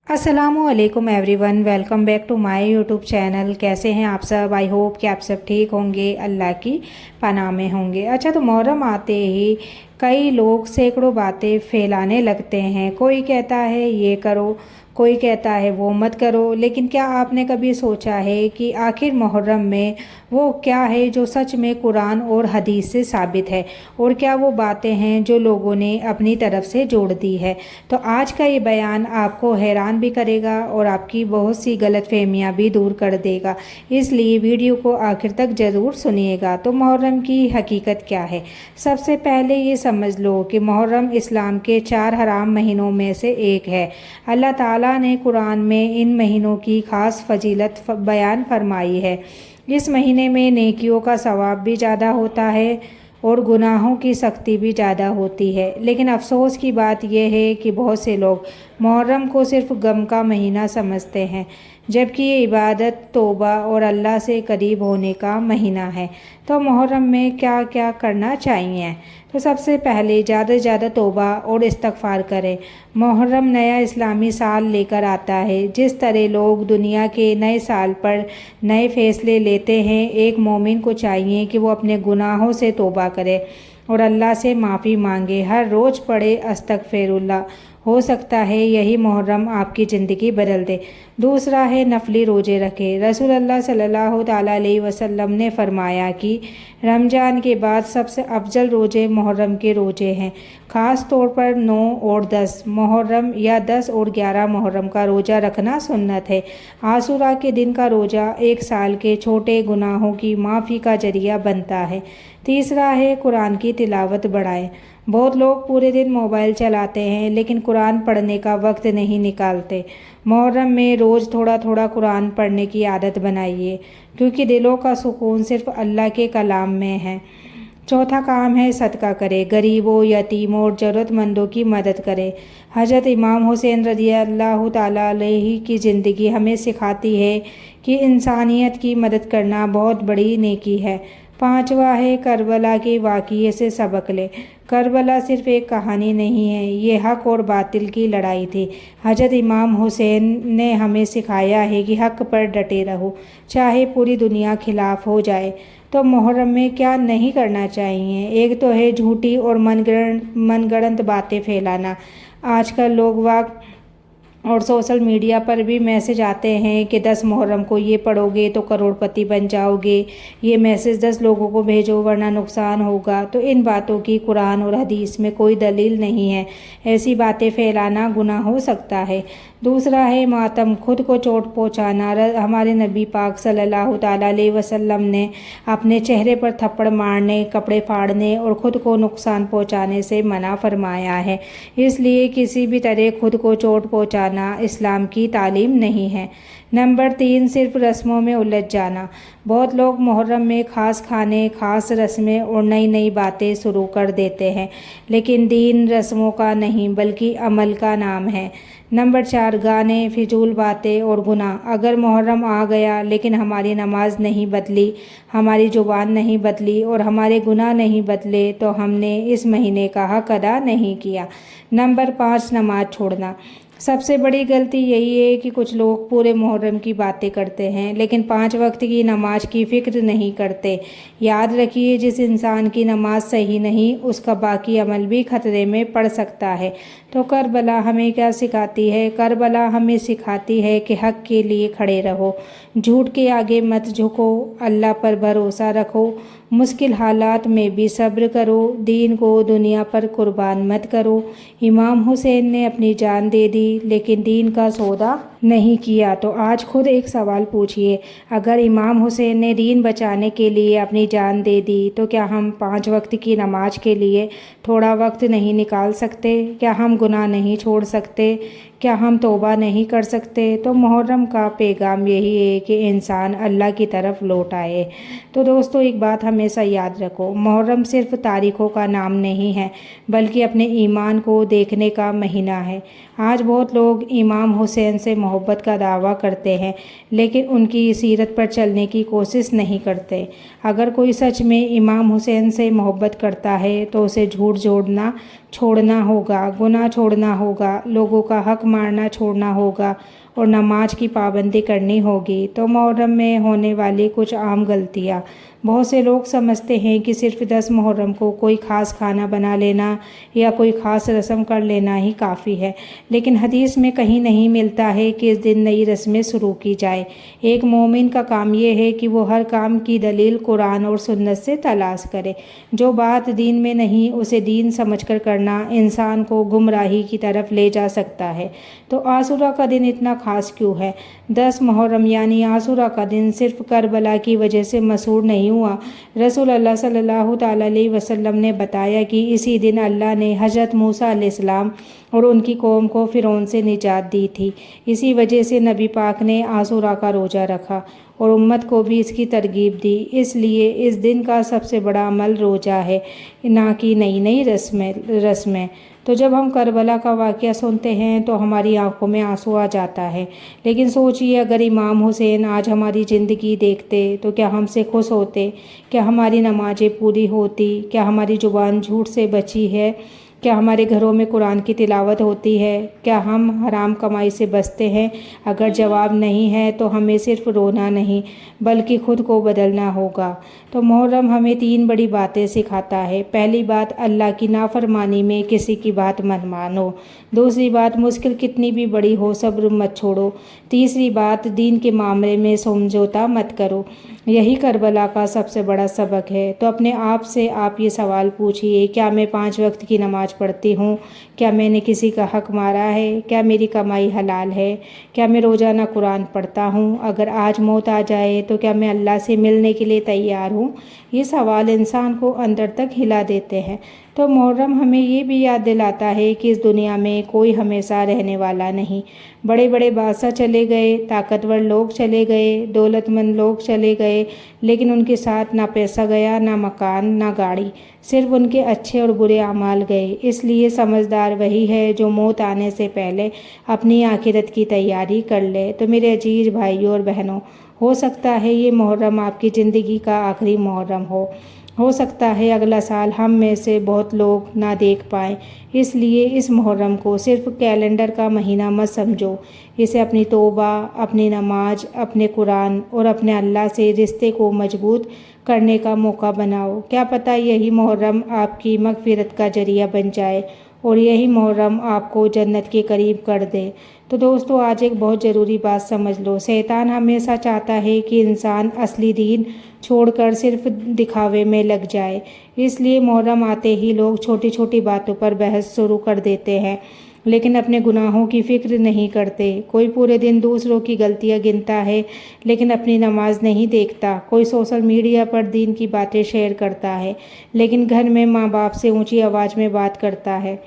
अस्सलामुअलैकुम everyone, welcome back to my YouTube channel. कैसे हैं आप सब? आई होप कि आप सब ठीक होंगे, अल्लाह की पनाह में होंगे। अच्छा, तो मुहर्रम आते ही कई लोग सैकड़ों बातें फैलाने लगते हैं। कोई कहता है ये करो, कोई कहता है वो मत करो, लेकिन क्या आपने कभी सोचा है कि आखिर मुहर्रम में वो क्या है जो सच में कुरान और हदीस से साबित है, और क्या वो बातें हैं जो लोगों ने अपनी तरफ से जोड़ दी है। तो आज का ये बयान आपको हैरान भी करेगा और आपकी बहुत सी गलतफहमियां भी दूर कर देगा, इसलिए वीडियो को आखिर तक ज़रूर सुनिएगा। तो मुहर्रम की हकीकत क्या है? सबसे पहले ये समझ लो कि मुहर्रम इस्लाम के 4 हराम महीनों में से एक है। अल्लाह ताला ने कुरान में इन महीनों की ख़ास फजीलत बयान फरमाई है। इस महीने में नेकियों का सवाब भी ज़्यादा होता है और गुनाहों की सख्ती भी ज़्यादा होती है। लेकिन अफसोस की बात यह है कि बहुत से लोग मुहर्रम को सिर्फ गम का महीना समझते हैं, जबकि ये इबादत, तौबा और अल्लाह से करीब होने का महीना है। तो मुहर्रम में क्या क्या करना चाहिए? तो सबसे पहले ज़्यादा से ज़्यादा तौबा और इस्तगफार करें। मुहर्रम नया इस्लामी साल लेकर आता है। जिस तरह लोग दुनिया के नए साल पर नए फ़ैसले लेते हैं, एक मोमिन को चाहिए कि वो अपने गुनाहों से तौबा करे और अल्लाह से माफ़ी मांगे। हर रोज़ पढ़े अस्तगफिरुल्लाह। हो सकता है यही मुहर्रम आपकी ज़िंदगी बदल दे। दूसरा है नफली रोज़े रखें। रसूल अल्लाह सल्लल्लाहु ताला अलैहि वसल्लम ने फरमाया कि रमज़ान के बाद सबसे अफजल रोज़े मुहर्रम के रोज़े हैं, ख़ास तौर पर 9 और 10 मुहर्रम या 10 और 11 मुहर्रम का रोज़ा रखना सुन्नत है। आशूरा के दिन का रोज़ा एक साल के छोटे गुनाहों की माफ़ी का ज़रिया बनता है। तीसरा है कुरान की तिलावत बढ़ाएं। बहुत लोग पूरे दिन मोबाइल चलाते हैं लेकिन कुरान पढ़ने का वक्त नहीं निकालते। मुहर्रम में रोज़ थोड़ा थोड़ा कुरान पढ़ने की आदत बनाइए, क्योंकि दिलों का सुकून सिर्फ अल्लाह के कलाम में है। चौथा काम है सदका करें। गरीबों, यतीमों और ज़रूरतमंदों की मदद करें। हज़रत इमाम हुसैन रज़ी अल्लाह ताला अलैहि की ज़िंदगी हमें सिखाती है कि इंसानियत की मदद करना बहुत बड़ी नेकी है। पांचवा है करबला के वाक़ये से सबक ले। करबला सिर्फ एक कहानी नहीं है, ये हक़ और बातिल की लड़ाई थी। हज़रत इमाम हुसैन ने हमें सिखाया है कि हक़ पर डटे रहो, चाहे पूरी दुनिया खिलाफ हो जाए। तो मुहर्रम में क्या नहीं करना चाहिए? एक तो है झूठी और मनगढ़ंत बातें फैलाना। आजकल लोग वाग और सोशल मीडिया पर भी मैसेज आते हैं कि 10 मुहर्रम को ये पढ़ोगे तो करोड़पति बन जाओगे, ये मैसेज 10 लोगों को भेजो वरना नुकसान होगा। तो इन बातों की कुरान और हदीस में कोई दलील नहीं है। ऐसी बातें फैलाना गुनाह हो सकता है। दूसरा है मातम, खुद को चोट पहुंचाना। हमारे नबी पाक सल्लल्लाहु ताला अलैहि वसल्लम ने अपने चेहरे पर थप्पड़ मारने, कपड़े फाड़ने और ख़ुद को नुकसान पहुंचाने से मना फरमाया है। इसलिए किसी भी तरह खुद को चोट पहुंचाना इस्लाम की तालीम नहीं है। नंबर 3, सिर्फ रस्मों में उलझ जाना। बहुत लोग मुहर्रम में ख़ास खाने, ख़ास रस्में और नई नई बातें शुरू कर देते हैं, लेकिन दीन रस्मों का नहीं बल्कि अमल का नाम है। नंबर 4, गाने, फिजूल बातें और गुनाह। अगर मुहर्रम आ गया लेकिन हमारी नमाज नहीं बदली, हमारी ज़ुबान नहीं बदली और हमारे गुनाह नहीं बदले, तो हमने इस महीने का हक़ अदा नहीं किया। नंबर 5, नमाज छोड़ना। सबसे बड़ी गलती यही है कि कुछ लोग पूरे मुहर्रम की बातें करते हैं लेकिन 5 वक्त की नमाज की फ़िक्र नहीं करते। याद रखिए, जिस इंसान की नमाज सही नहीं, उसका बाकी अमल भी खतरे में पड़ सकता है। तो करबला हमें क्या सिखाती है? करबला हमें सिखाती है कि हक़ के लिए खड़े रहो, झूठ के आगे मत झुको, अल्लाह पर भरोसा रखो, मुश्किल हालात में भी सब्र करो, दीन को दुनिया पर कुर्बान मत करो। इमाम हुसैन ने अपनी जान दे दी लेकिन दीन का सौदा नहीं किया। तो आज खुद एक सवाल पूछिए, अगर इमाम हुसैन ने दीन बचाने के लिए अपनी जान दे दी, तो क्या हम 5 वक्त की नमाज के लिए थोड़ा वक्त नहीं निकाल सकते? क्या हम गुनाह नहीं छोड़ सकते? क्या हम तौबा नहीं कर सकते? तो मुहर्रम का पैगाम यही है कि इंसान अल्लाह की तरफ लौट आए। तो दोस्तों, एक बात हमेशा याद रखो, मुहर्रम सिर्फ तारीखों का नाम नहीं है बल्कि अपने ईमान को देखने का महीना है। आज बहुत लोग इमाम हुसैन से मोहब्बत का दावा करते हैं लेकिन उनकी सीरत पर चलने की कोशिश नहीं करते। अगर कोई सच में इमाम हुसैन से मोहब्बत करता है तो उसे झूठ जोड़ना छोड़ना होगा, गुनाह छोड़ना होगा, लोगों का हक मारना छोड़ना होगा और नमाज की पाबंदी करनी होगी। तो मुहर्रम में होने वाली कुछ आम गलतियाँ। बहुत से लोग समझते हैं कि सिर्फ 10 मुहर्रम को कोई ख़ास खाना बना लेना या कोई ख़ास रस्म कर लेना ही काफ़ी है, लेकिन हदीस में कहीं नहीं मिलता है कि इस दिन नई रस्में शुरू की जाए। एक मोमिन का काम ये है कि वो हर काम की दलील कुरान और सुन्नत से तलाश करे। जो बात दीन में नहीं उसे दीन समझकर करना इंसान को गुमराही की तरफ ले जा सकता है। तो आशूरा का दिन इतना ख़ास क्यों है? 10 मुहर्रम यानी आशूरा का दिन सिर्फ करबला की वजह से मशहूर नहीं हुआ। रसूल अल्लाह सल्लल्लाहु ताला अलैहि वसल्लम ने बताया कि इसी दिन अल्लाह ने हज़रत मूसा अलैहिस्सलाम और उनकी कौम को फ़िरौन से निजात दी थी। इसी वजह से नबी पाक ने आशूरा का रोज़ा रखा और उम्मत को भी इसकी तरगीब दी। इसलिए इस दिन का सबसे बड़ा अमल रोज़ा है, ना कि नई नई रस्में। तो जब हम करबला का वाक़या सुनते हैं तो हमारी आंखों में आंसू आ जाता है। लेकिन सोचिए, अगर इमाम हुसैन आज हमारी ज़िंदगी देखते तो क्या हमसे खुश होते? क्या हमारी नमाज़ें पूरी होती? क्या हमारी ज़ुबान झूठ से बची है? क्या हमारे घरों में कुरान की तिलावत होती है? क्या हम हराम कमाई से बचते हैं? अगर जवाब नहीं है तो हमें सिर्फ रोना नहीं बल्कि ख़ुद को बदलना होगा। तो मुहर्रम हमें 3 बड़ी बातें सिखाता है। पहली बात, अल्लाह की नाफरमानी में किसी की बात मत मानो। दूसरी बात, मुश्किल कितनी भी बड़ी हो सब्र मत छोड़ो। तीसरी बात, दीन के मामले में समझौता मत करो। यही करबला का सबसे बड़ा सबक है। तो अपने आप से आप ये सवाल पूछिए, क्या मैं 5 वक्त की नमाज़ पढ़ती हूँ? क्या मैंने किसी का हक मारा है? क्या मेरी कमाई हलाल है? क्या मैं रोज़ाना कुरान पढ़ता हूँ? अगर आज मौत आ जाए तो क्या मैं अल्लाह से मिलने के लिए तैयार हूँ? ये सवाल इंसान को अंदर तक हिला देते हैं। तो मुहर्रम हमें ये भी याद दिलाता है कि इस दुनिया में कोई हमेशा रहने वाला नहीं। बड़े बड़े बादशाह चले गए, ताकतवर लोग चले गए, दौलतमंद लोग चले गए, लेकिन उनके साथ ना पैसा गया, ना मकान, ना गाड़ी, सिर्फ उनके अच्छे और बुरे अमाल गए। इसलिए समझदार वही है जो मौत आने से पहले अपनी आखिरत की तैयारी कर ले। तो मेरे अजीज भाइयों और बहनों, हो सकता है ये मुहर्रम आपकी ज़िंदगी का आखिरी मुहर्रम हो सकता है अगला साल हम में से बहुत लोग ना देख पाएँ। इसलिए इस मुहर्रम को सिर्फ कैलेंडर का महीना मत समझो, इसे अपनी तौबा, अपनी नमाज, अपने कुरान और अपने अल्लाह से रिश्ते को मजबूत करने का मौका बनाओ। क्या पता यही मुहर्रम आपकी मग़फ़िरत का ज़रिया बन जाए और यही मुहर्रम आपको जन्नत के करीब कर दे। तो दोस्तों, आज एक बहुत ज़रूरी बात समझ लो, शैतान हमेशा चाहता है कि इंसान असली दीन छोड़कर सिर्फ दिखावे में लग जाए। इसलिए मुहर्रम आते ही लोग छोटी छोटी बातों पर बहस शुरू कर देते हैं, लेकिन अपने गुनाहों की फ़िक्र नहीं करते। कोई पूरे दिन दूसरों की गलतियां गिनता है लेकिन अपनी नमाज नहीं देखता। कोई सोशल मीडिया पर दीन की बातें शेयर करता है लेकिन घर में माँ बाप से ऊंची आवाज़ में बात करता है।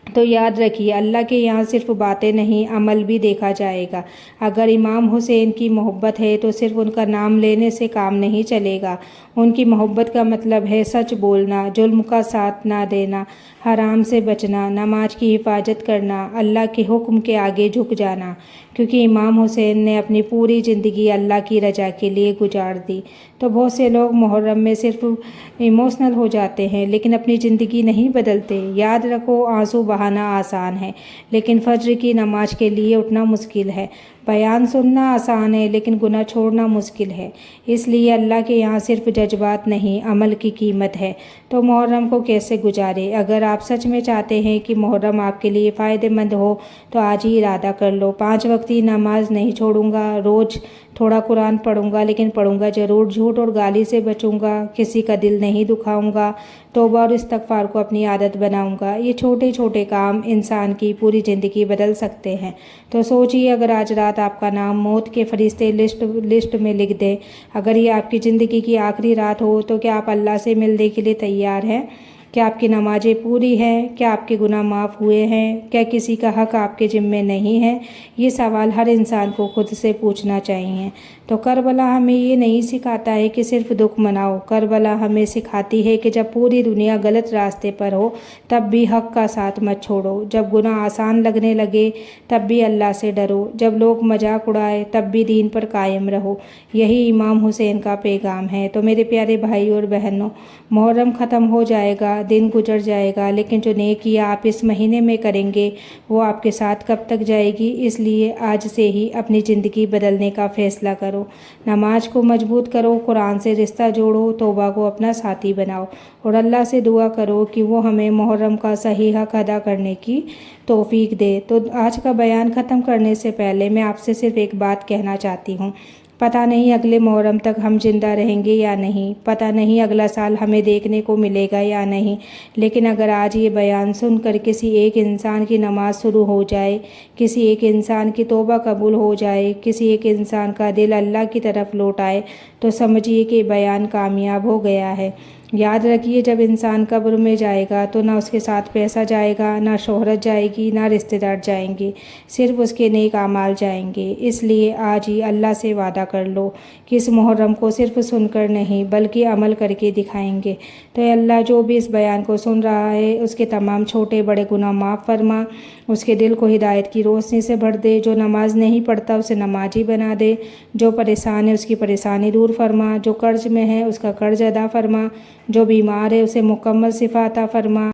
तो याद रखिए, अल्लाह के यहाँ सिर्फ बातें नहीं, अमल भी देखा जाएगा। अगर इमाम हुसैन की मोहब्बत है तो सिर्फ उनका नाम लेने से काम नहीं चलेगा। उनकी मोहब्बत का मतलब है सच बोलना, जुल्म का साथ ना देना, हराम से बचना, नमाज की हिफाजत करना, अल्लाह के हुक्म के आगे झुक जाना, क्योंकि इमाम हुसैन ने अपनी पूरी ज़िंदगी अल्लाह की रजा के लिए गुजार दी। तो बहुत से लोग मुहर्रम में सिर्फ इमोशनल हो जाते हैं लेकिन अपनी ज़िंदगी नहीं बदलते। याद रखो, आंसू बहाना आसान है लेकिन फज्र की नमाज के लिए उठना मुश्किल है। बयान सुनना आसान है लेकिन गुनाह छोड़ना मुश्किल है। इसलिए अल्लाह के यहाँ सिर्फ जज्बात नहीं, अमल की कीमत है। तो मुहर्रम को कैसे गुजारे? अगर आप सच में चाहते हैं कि मुहर्रम आपके लिए फ़ायदेमंद हो तो आज ही इरादा कर लो, 5 वक्त की नमाज नहीं छोड़ूंगा, रोज़ थोड़ा कुरान पढ़ूंगा लेकिन पढ़ूंगा ज़रूर, झूठ और गाली से बचूंगा, किसी का दिल नहीं दुखाऊंगा, तौबा और इस्तग़फ़ार को अपनी आदत बनाऊंगा। ये छोटे छोटे काम इंसान की पूरी ज़िंदगी बदल सकते हैं। तो सोचिए, अगर आज रात आपका नाम मौत के फरिश्ते लिस्ट में लिख दें, अगर ये आपकी ज़िंदगी की आखिरी रात हो तो क्या आप अल्लाह से मिलने के लिए तैयार हैं? क्या आपकी नमाज़ें पूरी हैं? क्या आपके गुनाह माफ़ हुए हैं? क्या किसी का हक आपके ज़िम्मे नहीं है? ये सवाल हर इंसान को खुद से पूछना चाहिए। तो करबला हमें ये नहीं सिखाता है कि सिर्फ दुख मनाओ। करबला हमें सिखाती है कि जब पूरी दुनिया गलत रास्ते पर हो तब भी हक का साथ मत छोड़ो। जब गुनाह आसान लगने लगे तब भी अल्लाह से डरो। जब लोग मजाक उड़ाए तब भी दीन पर कायम रहो। यही इमाम हुसैन का पैगाम है। तो मेरे प्यारे भाई और बहनों, मुहर्रम ख़त्म हो जाएगा दिन गुजर जाएगा, लेकिन जो नेकियां आप इस महीने में करेंगे वो आपके साथ कब तक जाएगी। इसलिए आज से ही अपनी ज़िंदगी बदलने का फ़ैसला करो। नमाज को मजबूत करो, कुरान से रिश्ता जोड़ो, तौबा को अपना साथी बनाओ और अल्लाह से दुआ करो कि वो हमें मुहर्रम का सही हक अदा करने की तौफीक दे। तो आज का बयान ख़त्म करने से पहले मैं आपसे सिर्फ एक बात कहना चाहती हूँ। पता नहीं अगले मुहर्रम तक हम जिंदा रहेंगे या नहीं, पता नहीं अगला साल हमें देखने को मिलेगा या नहीं, लेकिन अगर आज ये बयान सुनकर किसी एक इंसान की नमाज शुरू हो जाए, किसी एक इंसान की तौबा कबूल हो जाए, किसी एक इंसान का दिल अल्लाह की तरफ लौट आए, तो समझिए कि बयान कामयाब हो गया है। याद रखिए, जब इंसान कब्र में जाएगा तो ना उसके साथ पैसा जाएगा, ना शोहरत जाएगी, ना रिश्तेदार जाएंगे, सिर्फ उसके नेक आमाल जाएंगे। इसलिए आज ही अल्लाह से वादा कर लो कि इस मुहर्रम को सिर्फ सुनकर नहीं बल्कि अमल करके दिखाएंगे। तो अल्लाह जो भी इस बयान को सुन रहा है उसके तमाम छोटे बड़े गुनाह माफ़ फरमा, उसके दिल को हिदायत की रोशनी से भर दे। जो नमाज नहीं पढ़ता उसे नमाजी बना दे, जो परेशान है उसकी परेशानी दूर फरमा, जो कर्ज में है उसका कर्ज अदा फरमा, जो बीमार है उसे मुकम्मल शिफा अता फरमा।